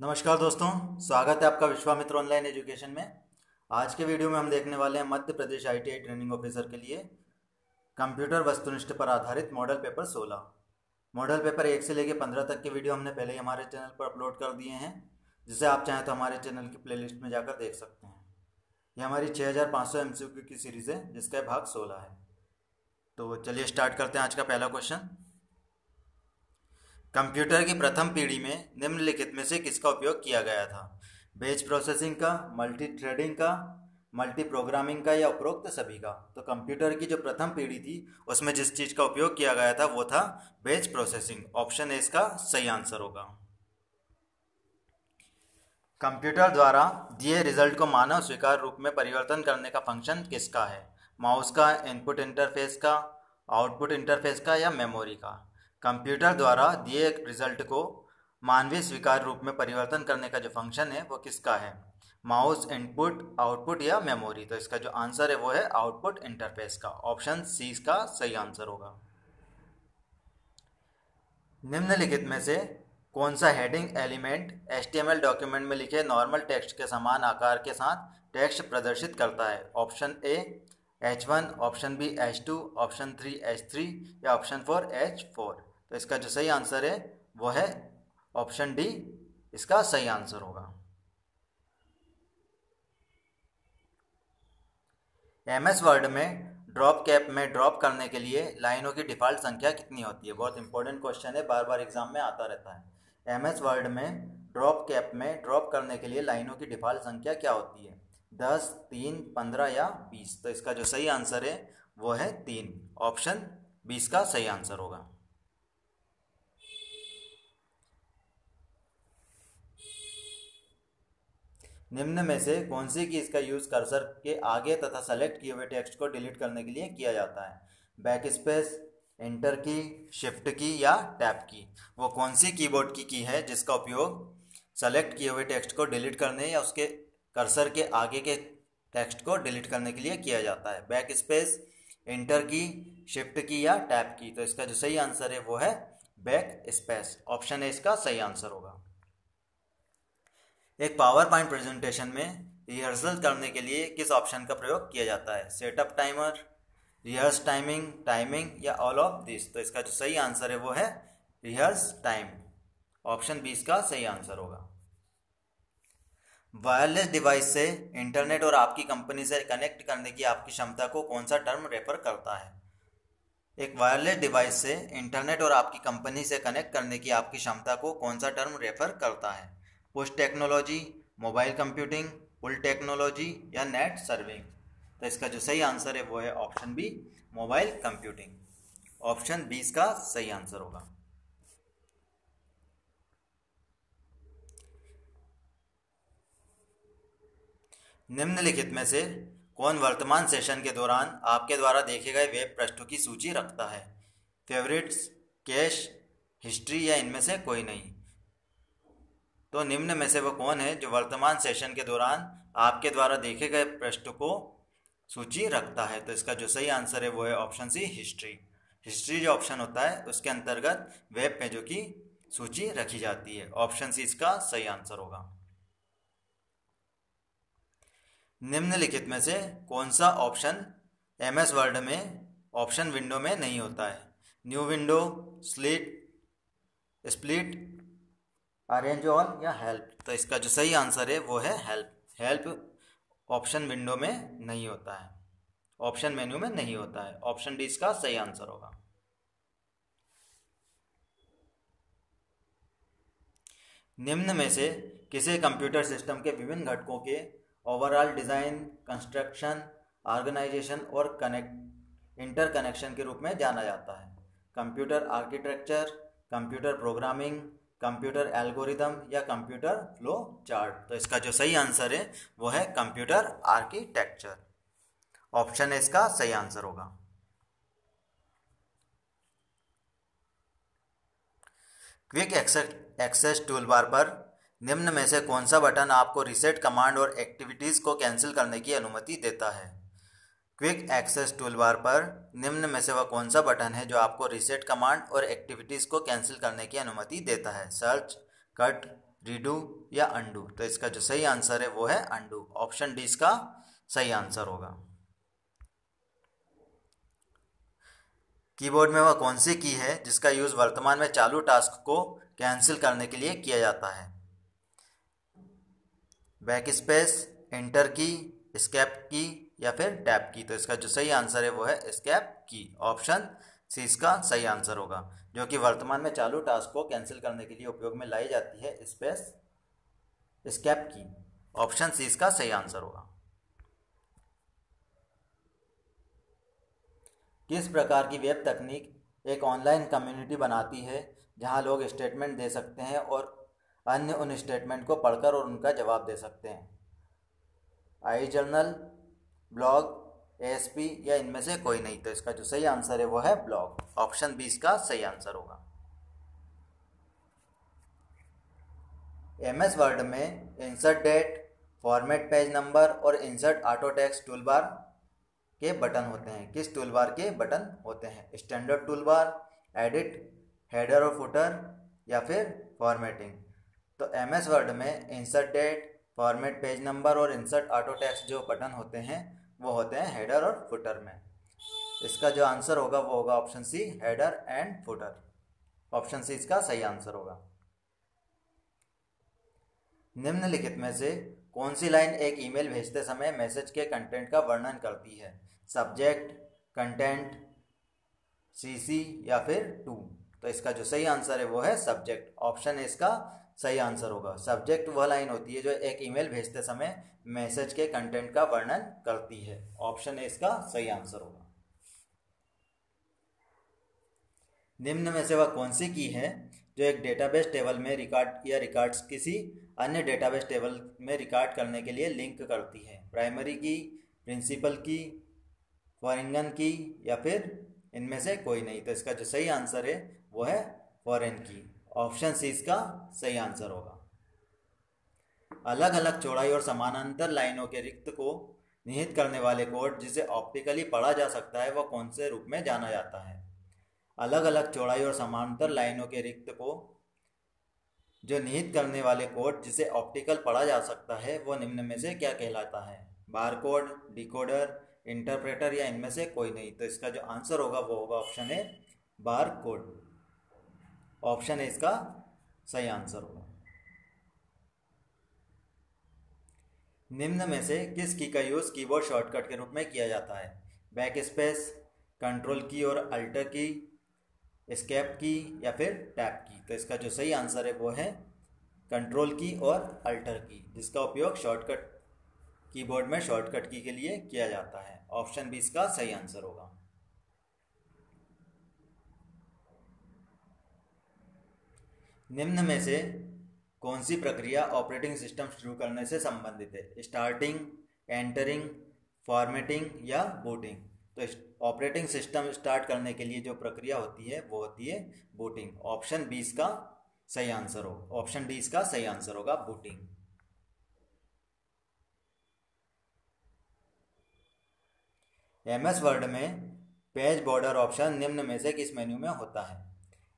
नमस्कार दोस्तों, स्वागत है आपका विश्वामित्र ऑनलाइन एजुकेशन में। आज के वीडियो में हम देखने वाले हैं Madhya Pradesh ITI training officer के लिए कंप्यूटर वस्तुनिष्ठ पर आधारित मॉडल पेपर 16। मॉडल पेपर 1 से लेकर 15 तक के वीडियो हमने पहले ही हमारे चैनल पर अपलोड कर दिए हैं, जिसे आप चाहें तो हमारे चैनल की प्लेलिस्ट में जाकर देख सकते हैं। ये हमारी 6500 MCQ की सीरीज़ है, जिसका भाग 16 है। तो चलिए स्टार्ट करते हैं आज का पहला क्वेश्चन। कंप्यूटर की प्रथम पीढ़ी में निम्नलिखित में से किसका उपयोग किया गया था? बैच प्रोसेसिंग का, मल्टी थ्रेडिंग का, मल्टी प्रोग्रामिंग का या उपरोक्त सभी का? तो कंप्यूटर की जो प्रथम पीढ़ी थी उसमें जिस चीज़ का उपयोग किया गया था वो था बैच प्रोसेसिंग। ऑप्शन ए इसका सही आंसर होगा। कंप्यूटर द्वारा दिए रिजल्ट को मानव स्वीकार रूप में परिवर्तन करने का फंक्शन किसका है? माउस का, इनपुट इंटरफेस का, आउटपुट इंटरफेस का या मेमोरी का? कंप्यूटर द्वारा दिए रिजल्ट को मानवीय स्वीकार रूप में परिवर्तन करने का जो फंक्शन है वो किसका है? माउस, इनपुट, आउटपुट या मेमोरी? तो इसका जो आंसर है वो है आउटपुट इंटरफेस का। ऑप्शन सी इसका सही आंसर होगा। निम्नलिखित में से कौन सा हेडिंग एलिमेंट HTML डॉक्यूमेंट में लिखे नॉर्मल टेक्स्ट के समान आकार के साथ टेक्स्ट प्रदर्शित करता है? Option A H1, option B H2, option 3 H3 या ऑप्शन 4 H4? तो इसका जो सही आंसर है वो है ऑप्शन डी, इसका सही आंसर होगा। MS वर्ड में ड्रॉप कैप में ड्रॉप करने के लिए लाइनों की डिफ़ॉल्ट संख्या कितनी होती है? बहुत इंपॉर्टेंट क्वेश्चन है, बार बार एग्जाम में आता रहता है। MS वर्ड में ड्रॉप कैप में ड्रॉप करने के लिए लाइनों की डिफ़ॉल्ट संख्या क्या होती है? 10, 3, 15 या 20? तो इसका जो सही आंसर है वो है 3। ऑप्शन 20 का सही आंसर होगा। निम्न में से कौन सी कीज का यूज कर्सर के आगे तथा सेलेक्ट किए हुए टेक्स्ट को डिलीट करने के लिए किया जाता है? बैक स्पेस, एंटर की, शिफ्ट की या टैब की? वो कौन सी कीबोर्ड की है जिसका उपयोग सेलेक्ट किए हुए टेक्स्ट को डिलीट करने या उसके कर्सर के आगे के टेक्स्ट को डिलीट करने के लिए किया जाता है? बैक स्पेस, एंटर की, शिफ्ट की या टैब की? तो इसका जो सही आंसर है वो है बैक स्पेस। ऑप्शन है इसका सही आंसर होगा। एक पावर पॉइंट प्रेजेंटेशन में रिहर्सल करने के लिए किस ऑप्शन का प्रयोग किया जाता है? Setup timer, rehearse timing, timing या ऑल ऑफ दिस? तो इसका जो सही आंसर है वो है रिहर्स टाइम। ऑप्शन 20 का सही आंसर होगा। वायरलेस डिवाइस से इंटरनेट और आपकी कंपनी से कनेक्ट करने की आपकी क्षमता को कौन सा टर्म रेफर करता है? एक वायरलेस डिवाइस से इंटरनेट और आपकी कंपनी से कनेक्ट करने की आपकी क्षमता को कौन सा टर्म रेफर करता है? Push technology, mobile computing, pull technology या नेट सर्विंग? तो इसका जो सही आंसर है वो है option B, mobile computing. Option 20 का सही आंसर होगा। निम्नलिखित में से कौन वर्तमान सेशन के दौरान आपके द्वारा देखे गए वेब पृष्ठों की सूची रखता है? फेवरेट्स, कैश, हिस्ट्री या इनमें से कोई नहीं? तो निम्न में से वो कौन है जो वर्तमान सेशन के दौरान आपके द्वारा देखे गए पृष्ठ को सूची रखता है? तो इसका जो सही आंसर है वो है ऑप्शन सी, हिस्ट्री। हिस्ट्री जो ऑप्शन होता है उसके अंतर्गत वेब पेजों की सूची रखी जाती है। ऑप्शन सी इसका सही आंसर होगा। निम्नलिखित में से कौन सा ऑप्शन MS वर्ड में ऑप्शन विंडो में नहीं होता है? New window, slit, split, arrange all या हेल्प? तो इसका जो सही आंसर है वो है हेल्प। हेल्प ऑप्शन विंडो में नहीं होता है, ऑप्शन मेन्यू में नहीं होता है। ऑप्शन डी इसका सही आंसर होगा। निम्न में से किसी कंप्यूटर सिस्टम के विभिन्न घटकों के ओवरऑल डिज़ाइन, कंस्ट्रक्शन, ऑर्गेनाइजेशन और इंटरकनेक्शन के रूप में जाना जाता है? Computer architecture, computer programming, computer algorithm या कंप्यूटर फ्लो चार्ट? तो इसका जो सही आंसर है वो है कंप्यूटर आर्किटेक्चर। ऑप्शन है इसका सही आंसर होगा। क्विक एक्सेस टूलबार पर निम्न में से कौन सा बटन आपको रीसेट कमांड और एक्टिविटीज़ को कैंसिल करने की अनुमति देता है? क्विक एक्सेस टूलबार पर निम्न में से वह कौन सा बटन है जो आपको रीसेट कमांड और एक्टिविटीज़ को कैंसिल करने की अनुमति देता है? सर्च, कट, रीडू या अंडू। तो इसका जो सही आंसर है वो है अंडू। ऑप्शन डी इसका सही आंसर होगा। कीबोर्ड में वह कौन सी की है जिसका यूज वर्तमान में चालू टास्क को कैंसिल करने के लिए किया जाता है? बैक स्पेस, एंटर की, एस्केप की या फिर टैब की। तो इसका जो सही आंसर है वो है एस्केप की। ऑप्शन सी इसका सही आंसर होगा। जो कि वर्तमान में चालू टास्क को कैंसिल करने के लिए उपयोग में लाई जाती है स्पेस एस्केप की। ऑप्शन सी इसका सही आंसर होगा। किस प्रकार की वेब तकनीक एक ऑनलाइन कम्युनिटी बनाती है जहां लोग स्टेटमेंट दे सकते हैं और अन्य उन स्टेटमेंट को पढ़कर और उनका जवाब दे सकते हैं? आई जर्नल, ब्लॉग, एएसपी या इनमें से कोई नहीं। तो इसका जो सही आंसर है वो है ब्लॉग। ऑप्शन बी इसका सही आंसर होगा। एमएस वर्ड में insert date, format page number और इंसर्ट ऑटो टेक्स्ट टूलबार के बटन होते हैं। किस टूलबार के बटन होते हैं? स्टैंडर्ड टूलबार, एडिट, हेडर और फुटर या फिर फॉर्मेटिंग। तो एमएस वर्ड में insert date, format page number और इंसर्ट ऑटो टेक्स्ट जो बटन होते हैं वो होते हैं हेडर और फुटर में। इसका जो आंसर होगा वो होगा option C, header and footer. Option C इसका सही आंसर होगा। निम्नलिखित में से कौन सी लाइन एक ईमेल भेजते समय मैसेज के कंटेंट का वर्णन करती है? सब्जेक्ट, कंटेंट, सीसी या फिर टू। तो इसका जो सही आंसर है वो है सब्जेक्ट। ऑप्शन ए इसका सही आंसर होगा। सब्जेक्ट वह लाइन होती है जो एक ईमेल भेजते समय मैसेज के कंटेंट का वर्णन करती है। ऑप्शन ए इसका सही आंसर होगा। निम्न में से वह कौन सी की है जो एक डेटाबेस टेबल में रिकॉर्ड या रिकॉर्ड्स किसी अन्य डेटाबेस टेबल में रिकॉर्ड करने के लिए लिंक करती है? प्राइमरी की, प्रिंसिपल की, फॉरेन की या फिर इनमें से कोई नहीं। तो इसका जो सही आंसर है वो है फॉरेन की। ऑप्शन सी इसका सही आंसर होगा। अलग अलग चौड़ाई और समानांतर लाइनों के रिक्त को निहित करने वाले कोड जिसे ऑप्टिकली पढ़ा जा सकता है वह कौन से रूप में जाना जाता है? अलग अलग चौड़ाई और समानांतर लाइनों के रिक्त को जो निहित करने वाले कोड जिसे ऑप्टिकल पढ़ा जा सकता है वो निम्न में से क्या कहलाता है? बारकोड, डिकोडर, इंटरप्रेटर या इनमें से कोई नहीं। तो इसका जो आंसर होगा वो होगा option A, barcode. Option A इसका सही आंसर होगा। निम्न में से किस की का यूज कीबोर्ड शॉर्टकट के रूप में किया जाता है? बैक स्पेस, कंट्रोल की और अल्टर की, एस्केप की या फिर टैब की। तो इसका जो सही आंसर है वो है कंट्रोल की और अल्टर की, जिसका उपयोग शॉर्टकट कीबोर्ड में शॉर्टकट की के लिए किया जाता है। ऑप्शन बी इसका सही आंसर होगा। निम्न में से कौन सी प्रक्रिया ऑपरेटिंग सिस्टम शुरू करने से संबंधित है? स्टार्टिंग, एंटरिंग, फॉर्मेटिंग या बूटिंग। तो ऑपरेटिंग सिस्टम स्टार्ट करने के लिए जो प्रक्रिया होती है वो होती है बूटिंग। ऑप्शन बी इसका सही आंसर होगा। ऑप्शन डी इसका सही आंसर होगा, बूटिंग। एमएस वर्ड में पेज बॉर्डर ऑप्शन निम्न में से किस मेन्यू में होता है?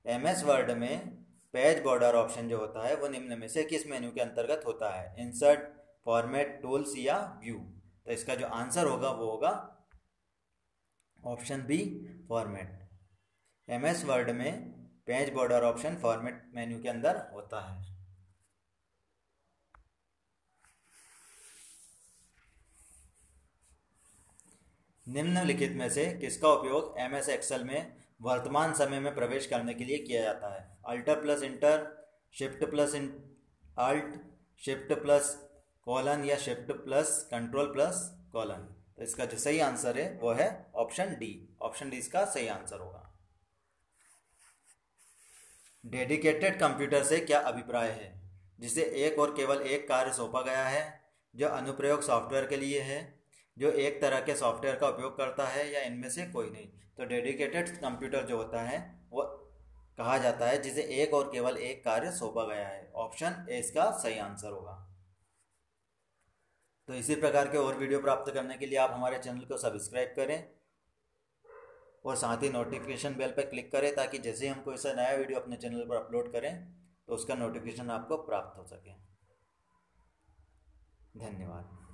एमएस वर्ड में पेज बॉर्डर ऑप्शन जो होता है वो निम्न में से किस मेन्यू के अंतर्गत होता है? इंसर्ट, फॉर्मेट, टूल्स या व्यू। तो इसका जो आंसर होगा वो होगा option B, format. MS word में page border option format menu के अंदर होता है। निम्नलिखित में से किसका उपयोग एमएस एक्सेल में वर्तमान समय में प्रवेश करने के लिए किया जाता है? Alt plus enter, shift plus alt, shift plus colon या shift plus control plus colon. तो इसका जो सही आंसर है वो है ऑप्शन डी। ऑप्शन डी इसका सही आंसर होगा। डेडिकेटेड कंप्यूटर से क्या अभिप्राय है? जिसे एक और केवल एक कार्य सौंपा गया है, जो अनुप्रयोग सॉफ्टवेयर के लिए है, जो एक तरह के सॉफ्टवेयर का उपयोग करता है या इनमें से कोई नहीं। तो डेडिकेटेड कंप्यूटर जो होता है वो कहा जाता है जिसे एक और केवल एक कार्य सौंपा गया है। ऑप्शन ए इसका सही आंसर होगा। तो इसी प्रकार के और वीडियो प्राप्त करने के लिए आप हमारे चैनल को सब्सक्राइब करें और साथ ही नोटिफिकेशन बेल पर क्लिक करें ताकि जैसे ही हम कोई सा नया वीडियो अपने चैनल पर अपलोड करें तो उसका नोटिफिकेशन आपको प्राप्त हो सके। धन्यवाद।